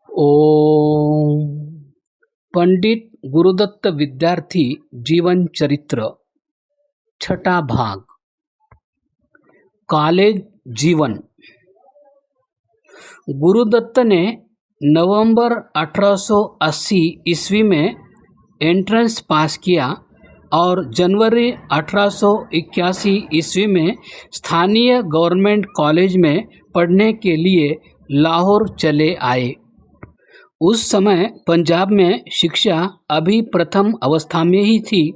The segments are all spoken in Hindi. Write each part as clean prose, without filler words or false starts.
ओम। पंडित गुरुदत्त विद्यार्थी जीवन चरित्र छठा भाग। कॉलेज जीवन। गुरुदत्त ने नवंबर 1880 ईस्वी में एंट्रेंस पास किया और जनवरी 1881 ईस्वी में स्थानीय गवर्नमेंट कॉलेज में पढ़ने के लिए लाहौर चले आए। उस समय पंजाब में शिक्षा अभी प्रथम अवस्था में ही थी।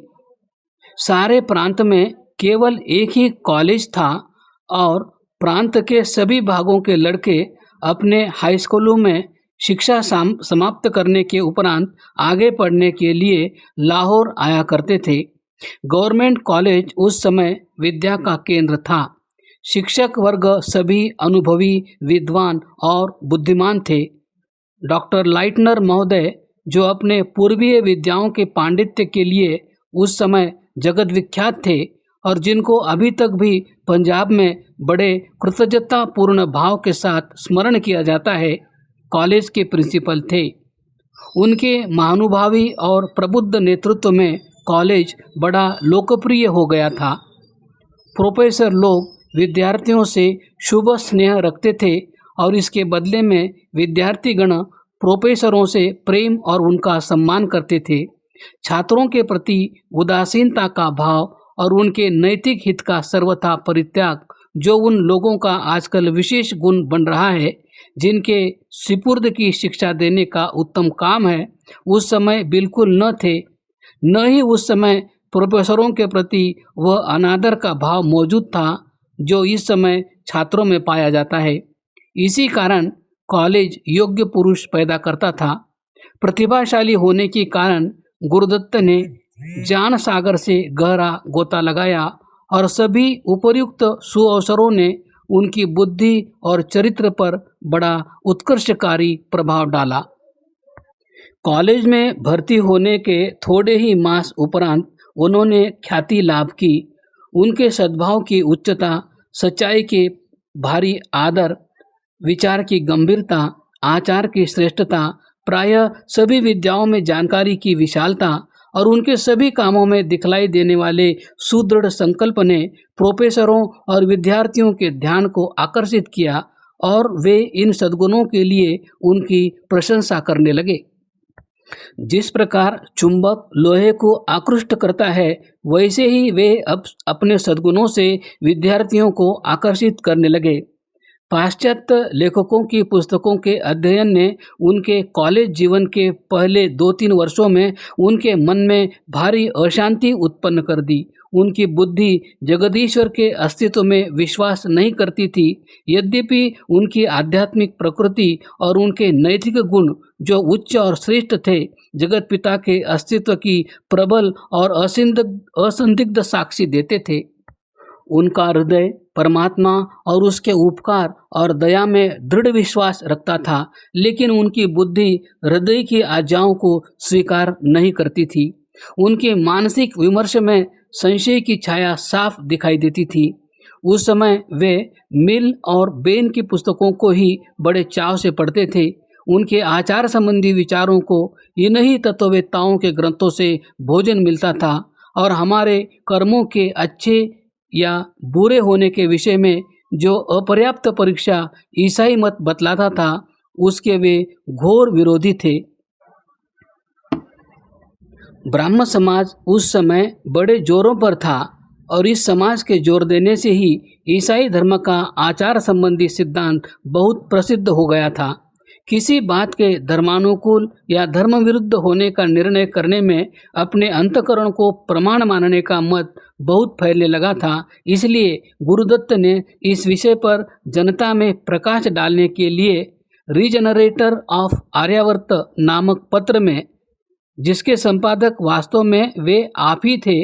सारे प्रांत में केवल एक ही कॉलेज था और प्रांत के सभी भागों के लड़के अपने हाई स्कूलों में शिक्षा समाप्त करने के उपरांत आगे पढ़ने के लिए लाहौर आया करते थे। गवर्नमेंट कॉलेज उस समय विद्या का केंद्र था। शिक्षक वर्ग सभी अनुभवी, विद्वान और बुद्धिमान थे। डॉक्टर लाइटनर महोदय, जो अपने पूर्वीय विद्याओं के पांडित्य के लिए उस समय जगत विख्यात थे और जिनको अभी तक भी पंजाब में बड़े कृतज्ञतापूर्ण भाव के साथ स्मरण किया जाता है, कॉलेज के प्रिंसिपल थे। उनके महानुभावी और प्रबुद्ध नेतृत्व में कॉलेज बड़ा लोकप्रिय हो गया था। प्रोफेसर लोग विद्यार्थियों से शुभ स्नेह रखते थे और इसके बदले में विद्यार्थीगण प्रोफेसरों से प्रेम और उनका सम्मान करते थे। छात्रों के प्रति उदासीनता का भाव और उनके नैतिक हित का सर्वथा परित्याग, जो उन लोगों का आजकल विशेष गुण बन रहा है, जिनके सुपुर्द की शिक्षा देने का उत्तम काम है, उस समय बिल्कुल न थे। न ही उस समय प्रोफेसरों के प्रति वह अनादर का भाव मौजूद था जो इस समय छात्रों में पाया जाता है। इसी कारण कॉलेज योग्य पुरुष पैदा करता था। प्रतिभाशाली होने के कारण गुरुदत्त ने ज्ञान सागर से गहरा गोता लगाया और सभी उपर्युक्त सुअवसरों ने उनकी बुद्धि और चरित्र पर बड़ा उत्कर्षकारी प्रभाव डाला। कॉलेज में भर्ती होने के थोड़े ही मास उपरांत उन्होंने ख्याति लाभ की। उनके सद्भाव की उच्चता, सच्चाई के भारी आदर, विचार की गंभीरता, आचार की श्रेष्ठता, प्रायः सभी विद्याओं में जानकारी की विशालता और उनके सभी कामों में दिखलाई देने वाले सुदृढ़ संकल्प ने प्रोफेसरों और विद्यार्थियों के ध्यान को आकर्षित किया और वे इन सद्गुणों के लिए उनकी प्रशंसा करने लगे। जिस प्रकार चुंबक लोहे को आकृष्ट करता है, वैसे ही वे अब अपने सद्गुणों से विद्यार्थियों को आकर्षित करने लगे। पाश्चात्य लेखकों की पुस्तकों के अध्ययन ने उनके कॉलेज जीवन के पहले 2-3 वर्षों में उनके मन में भारी अशांति उत्पन्न कर दी। उनकी बुद्धि जगदीश्वर के अस्तित्व में विश्वास नहीं करती थी। यद्यपि उनकी आध्यात्मिक प्रकृति और उनके नैतिक गुण, जो उच्च और श्रेष्ठ थे, जगत पिता के अस्तित्व की प्रबल और असंदिग्ध साक्षी देते थे। उनका हृदय परमात्मा और उसके उपकार और दया में दृढ़ विश्वास रखता था, लेकिन उनकी बुद्धि हृदय की आज्ञाओं को स्वीकार नहीं करती थी। उनके मानसिक विमर्श में संशय की छाया साफ दिखाई देती थी। उस समय वे मिल और बेन की पुस्तकों को ही बड़े चाव से पढ़ते थे। उनके आचार संबंधी विचारों को इन्हीं तत्ववेत्ताओं के ग्रंथों से भोजन मिलता था और हमारे कर्मों के अच्छे या बुरे होने के विषय में जो अपर्याप्त परीक्षा ईसाई मत बतलाता था, उसके वे घोर विरोधी थे। ब्राह्म समाज उस समय बड़े जोरों पर था और इस समाज के जोर देने से ही ईसाई धर्म का आचार संबंधी सिद्धांत बहुत प्रसिद्ध हो गया था। किसी बात के धर्मानुकूल या धर्म विरुद्ध होने का निर्णय करने में अपने अंतःकरण को प्रमाण मानने का मत बहुत फैलने लगा था। इसलिए गुरुदत्त ने इस विषय पर जनता में प्रकाश डालने के लिए रीजनरेटर ऑफ आर्यावर्त नामक पत्र में, जिसके संपादक वास्तव में वे आप ही थे,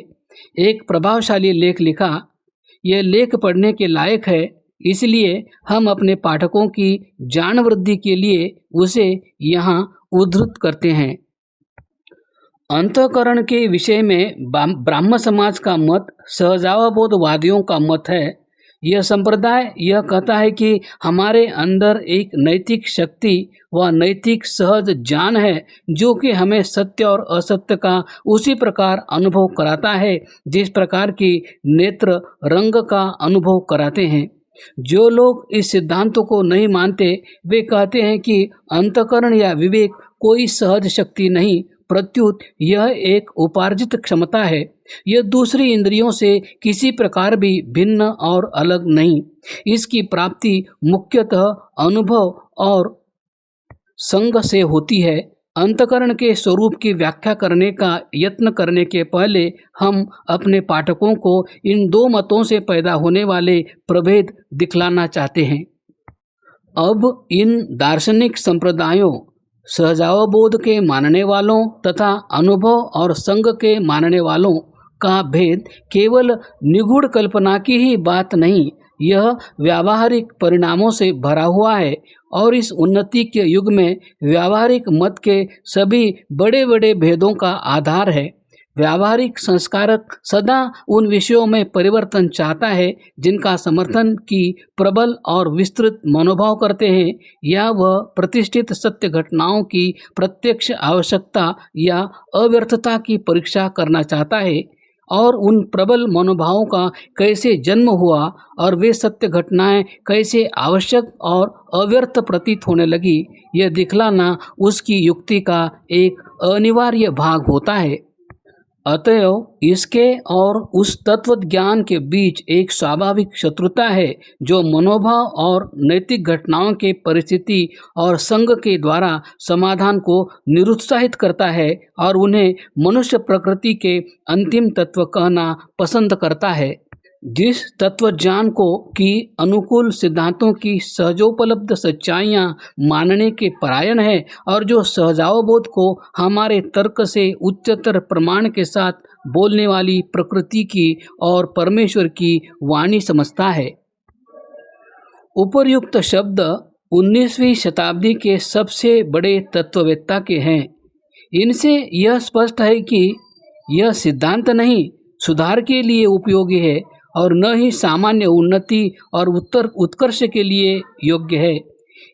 एक प्रभावशाली लेख लिखा। यह लेख पढ़ने के लायक है, इसलिए हम अपने पाठकों की ज्ञान वृद्धि के लिए उसे यहाँ उद्धृत करते हैं। अंतःकरण के विषय में ब्राह्म समाज का मत सहजावबोधवादियों का मत है यह संप्रदाय यह कहता है कि हमारे अंदर एक नैतिक शक्ति व नैतिक सहज ज्ञान है जो कि हमें सत्य और असत्य का उसी प्रकार अनुभव कराता है जिस प्रकार की नेत्र रंग का अनुभव कराते हैं। जो लोग इस सिद्धांतों को नहीं मानते वे कहते हैं कि अंतःकरण या विवेक कोई सहज शक्ति नहीं, प्रत्युत यह एक उपार्जित क्षमता है। यह दूसरी इंद्रियों से किसी प्रकार भी भिन्न और अलग नहीं। इसकी प्राप्ति मुख्यतः अनुभव और संग से होती है। अंतःकरण के स्वरूप की व्याख्या करने का यत्न करने के पहले हम अपने पाठकों को इन दो मतों से पैदा होने वाले प्रभेद दिखलाना चाहते हैं। अब इन दार्शनिक संप्रदायों सहजावबोध के मानने वालों तथा अनुभव और संग के मानने वालों का भेद केवल निगूढ़ कल्पना की ही बात नहीं, यह व्यावहारिक परिणामों से भरा हुआ है और इस उन्नति के युग में व्यावहारिक मत के सभी बड़े बड़े भेदों का आधार है। व्यावहारिक संस्कारक सदा उन विषयों में परिवर्तन चाहता है जिनका समर्थन की प्रबल और विस्तृत मनोभाव करते हैं, या वह प्रतिष्ठित सत्य घटनाओं की प्रत्यक्ष आवश्यकता या अव्यर्थता की परीक्षा करना चाहता है और उन प्रबल मनोभावों का कैसे जन्म हुआ और वे सत्य घटनाएं कैसे आवश्यक और अव्यर्थ प्रतीत होने लगी, यह दिखलाना उसकी युक्ति का एक अनिवार्य भाग होता है। अतएव इसके और उस तत्व ज्ञान के बीच एक स्वाभाविक शत्रुता है जो मनोभाव और नैतिक घटनाओं के परिस्थिति और संग के द्वारा समाधान को निरुत्साहित करता है और उन्हें मनुष्य प्रकृति के अंतिम तत्व कहना पसंद करता है। जिस तत्वज्ञान को की अनुकूल सिद्धांतों की सहजोपलब्ध सच्चाइयाँ मानने के परायण है और जो सहजावबोध को हमारे तर्क से उच्चतर प्रमाण के साथ बोलने वाली प्रकृति की और परमेश्वर की वाणी समझता है। उपर्युक्त शब्द 19वीं शताब्दी के सबसे बड़े तत्ववेत्ता के हैं। इनसे यह स्पष्ट है कि यह सिद्धांत नहीं सुधार के लिए उपयोगी है और न ही सामान्य उन्नति और उत्कर्ष के लिए योग्य है।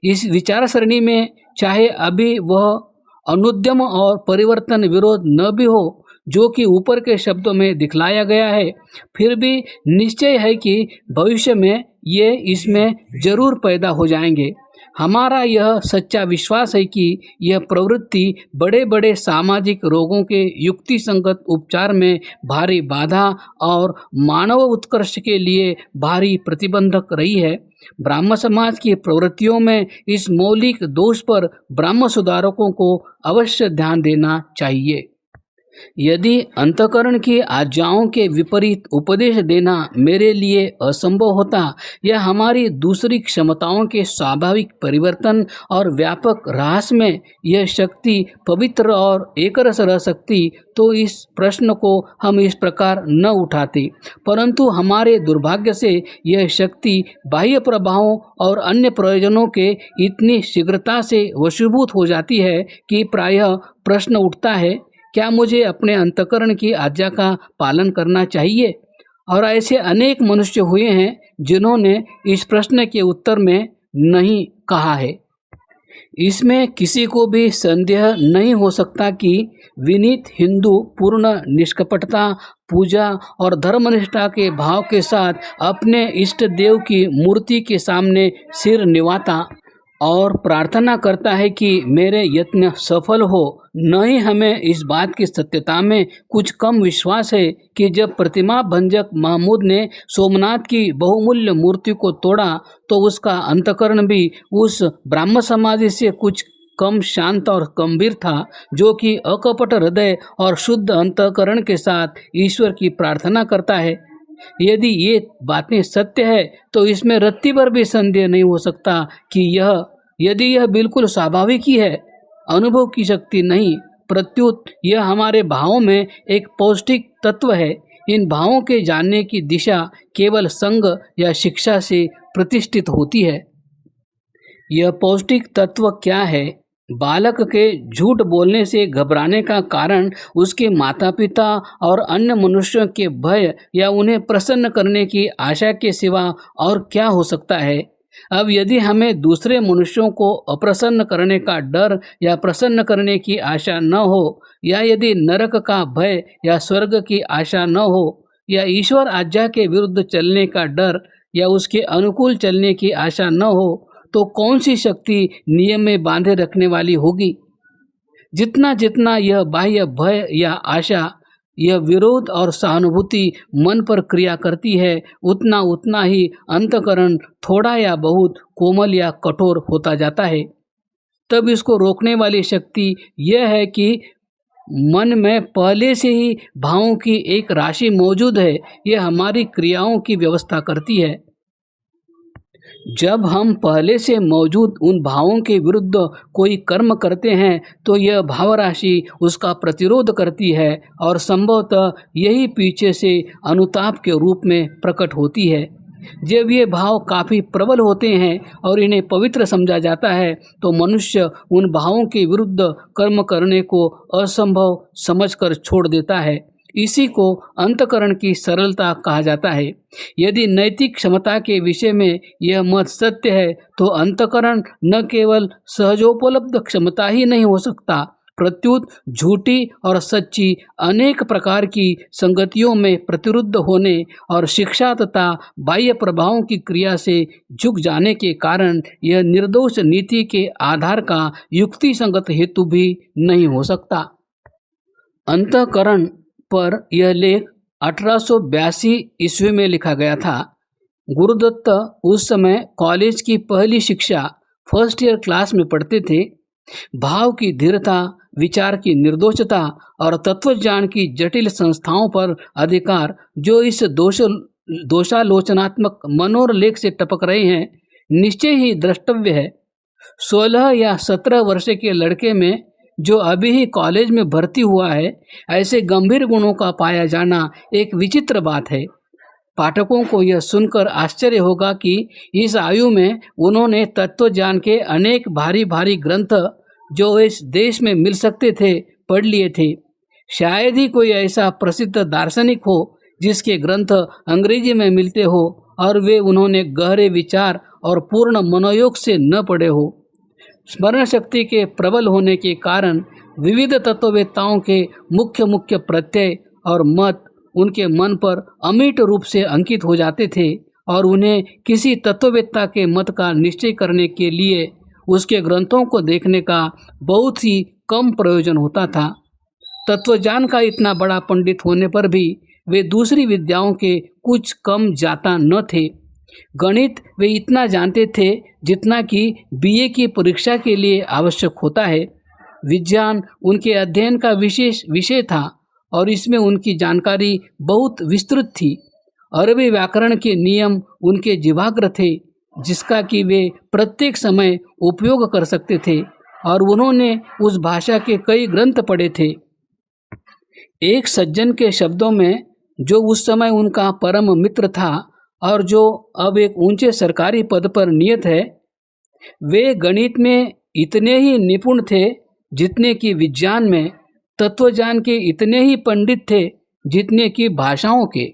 इस विचार सरणी में चाहे अभी वह अनुद्यम और परिवर्तन विरोध न भी हो जो कि ऊपर के शब्दों में दिखलाया गया है, फिर भी निश्चय है कि भविष्य में ये इसमें जरूर पैदा हो जाएंगे। हमारा यह सच्चा विश्वास है कि यह प्रवृत्ति बड़े बड़े सामाजिक रोगों के युक्ति संगत उपचार में भारी बाधा और मानव उत्कर्ष के लिए भारी प्रतिबंधक रही है। ब्राह्म समाज की प्रवृत्तियों में इस मौलिक दोष पर ब्राह्म सुधारकों को अवश्य ध्यान देना चाहिए। यदि अंतःकरण की आज्ञाओं के विपरीत उपदेश देना मेरे लिए असंभव होता या हमारी दूसरी क्षमताओं के स्वाभाविक परिवर्तन और व्यापक ह्रास में यह शक्ति पवित्र और एकरस रह सकती तो इस प्रश्न को हम इस प्रकार न उठाते, परंतु हमारे दुर्भाग्य से यह शक्ति बाह्य प्रभावों और अन्य प्रयोजनों के इतनी शीघ्रता से वशीभूत हो जाती है कि प्रायः प्रश्न उठता है, क्या मुझे अपने अंतःकरण की आज्ञा का पालन करना चाहिए? और ऐसे अनेक मनुष्य हुए हैं जिन्होंने इस प्रश्न के उत्तर में नहीं कहा है। इसमें किसी को भी संदेह नहीं हो सकता कि विनीत हिंदू पूर्ण निष्कपटता, पूजा और धर्मनिष्ठा के भाव के साथ अपने इष्ट देव की मूर्ति के सामने सिर निवाता और प्रार्थना करता है कि मेरे यत्न सफल हो। न ही हमें इस बात की सत्यता में कुछ कम विश्वास है कि जब प्रतिमा भंजक महमूद ने सोमनाथ की बहुमूल्य मूर्ति को तोड़ा तो उसका अंतःकरण भी उस ब्राह्म समाज से कुछ कम शांत और गंभीर था, जो कि अकपट हृदय और शुद्ध अंतःकरण के साथ ईश्वर की प्रार्थना करता है। यदि ये बातें सत्य है तो इसमें रत्ती भर भी संदेह नहीं हो सकता कि यदि यह बिल्कुल स्वाभाविक ही है, अनुभव की शक्ति नहीं, प्रत्युत यह हमारे भावों में एक पौष्टिक तत्व है। इन भावों के जानने की दिशा केवल संग या शिक्षा से प्रतिष्ठित होती है। यह पौष्टिक तत्व क्या है? बालक के झूठ बोलने से घबराने का कारण उसके माता पिता और अन्य मनुष्यों के भय या उन्हें प्रसन्न करने की आशा के सिवा और क्या हो सकता है। अब यदि हमें दूसरे मनुष्यों को अप्रसन्न करने का डर या प्रसन्न करने की आशा न हो, या यदि नरक का भय या स्वर्ग की आशा न हो, या ईश्वर आज्ञा के विरुद्ध चलने का डर या उसके अनुकूल चलने की आशा न हो, तो कौन सी शक्ति नियम में बांधे रखने वाली होगी। जितना जितना यह बाह्य भय या आशा, यह विरोध और सहानुभूति मन पर क्रिया करती है, उतना उतना ही अंतःकरण थोड़ा या बहुत कोमल या कठोर होता जाता है। तब इसको रोकने वाली शक्ति यह है कि मन में पहले से ही भावों की एक राशि मौजूद है। यह हमारी क्रियाओं की व्यवस्था करती है। जब हम पहले से मौजूद उन भावों के विरुद्ध कोई कर्म करते हैं तो यह भाव राशि उसका प्रतिरोध करती है और संभवतः यही पीछे से अनुताप के रूप में प्रकट होती है। जब ये भाव काफ़ी प्रबल होते हैं और इन्हें पवित्र समझा जाता है तो मनुष्य उन भावों के विरुद्ध कर्म करने को असंभव समझकर छोड़ देता है। इसी को अंतःकरण की सरलता कहा जाता है। यदि नैतिक क्षमता के विषय में यह मत सत्य है तो अंतःकरण न केवल सहजोपलब्ध क्षमता ही नहीं हो सकता, प्रत्युत झूठी और सच्ची अनेक प्रकार की संगतियों में प्रतिरुद्ध होने और शिक्षा तथा बाह्य प्रभावों की क्रिया से झुक जाने के कारण यह निर्दोष नीति के आधार का युक्ति संगत हेतु भी नहीं हो सकता। अंतःकरण पर यह लेख 1882 ईस्वी में लिखा गया था। गुरुदत्त उस समय कॉलेज की पहली शिक्षा फर्स्ट ईयर क्लास में पढ़ते थे। भाव की धीरता, विचार की निर्दोषता और तत्वज्ञान की जटिल संस्थाओं पर अधिकार जो इस दोषालोचनात्मक मनोरलेख से टपक रहे हैं, निश्चय ही द्रष्टव्य है। 16 या 17 वर्ष के लड़के में जो अभी ही कॉलेज में भर्ती हुआ है, ऐसे गंभीर गुणों का पाया जाना एक विचित्र बात है। पाठकों को यह सुनकर आश्चर्य होगा कि इस आयु में उन्होंने तत्वज्ञान के अनेक भारी भारी ग्रंथ जो इस देश में मिल सकते थे पढ़ लिए थे। शायद ही कोई ऐसा प्रसिद्ध दार्शनिक हो जिसके ग्रंथ अंग्रेजी में मिलते हो और वे उन्होंने गहरे विचार और पूर्ण मनोयोग से न पढ़े हो। स्मरण शक्ति के प्रबल होने के कारण विविध तत्ववेत्ताओं के मुख्य मुख्य प्रत्यय और मत उनके मन पर अमिट रूप से अंकित हो जाते थे और उन्हें किसी तत्ववेत्ता के मत का निश्चय करने के लिए उसके ग्रंथों को देखने का बहुत ही कम प्रयोजन होता था। तत्वज्ञान का इतना बड़ा पंडित होने पर भी वे दूसरी विद्याओं के कुछ कम जाता न थे। गणित वे इतना जानते थे जितना कि बीए की परीक्षा के लिए आवश्यक होता है। विज्ञान उनके अध्ययन का विशेष विषय था और इसमें उनकी जानकारी बहुत विस्तृत थी। अरबी व्याकरण के नियम उनके जीवाग्र थे जिसका कि वे प्रत्येक समय उपयोग कर सकते थे और उन्होंने उस भाषा के कई ग्रंथ पढ़े थे। एक सज्जन के शब्दों में, जो उस समय उनका परम मित्र था और जो अब एक ऊंचे सरकारी पद पर नियत है, वे गणित में इतने ही निपुण थे जितने कि विज्ञान में, तत्वज्ञान के इतने ही पंडित थे जितने कि भाषाओं के।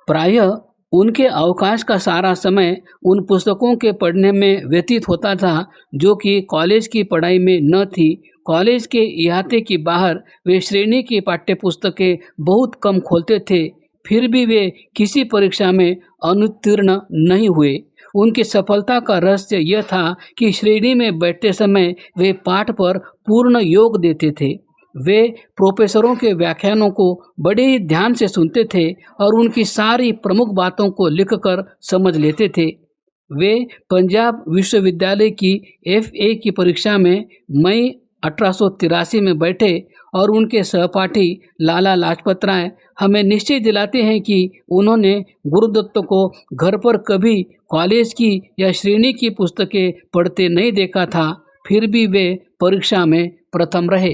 प्रायः उनके अवकाश का सारा समय उन पुस्तकों के पढ़ने में व्यतीत होता था जो कि कॉलेज की पढ़ाई में न थी। कॉलेज के इहाते की बाहर वे श्रेणी की पाठ्य पुस्तकें बहुत कम खोलते थे, फिर भी वे किसी परीक्षा में अनुत्तीर्ण नहीं हुए। उनकी सफलता का रहस्य यह था कि श्रेणी में बैठते समय वे पाठ पर पूर्ण योग देते थे। वे प्रोफेसरों के व्याख्यानों को बड़े ही ध्यान से सुनते थे और उनकी सारी प्रमुख बातों को लिखकर समझ लेते थे। वे पंजाब विश्वविद्यालय की FA की परीक्षा में मई 1883 में बैठे और उनके सहपाठी लाला लाजपत राय हमें निश्चय दिलाते हैं कि उन्होंने गुरुदत्त को घर पर कभी कॉलेज की या श्रेणी की पुस्तकें पढ़ते नहीं देखा था, फिर भी वे परीक्षा में प्रथम रहे।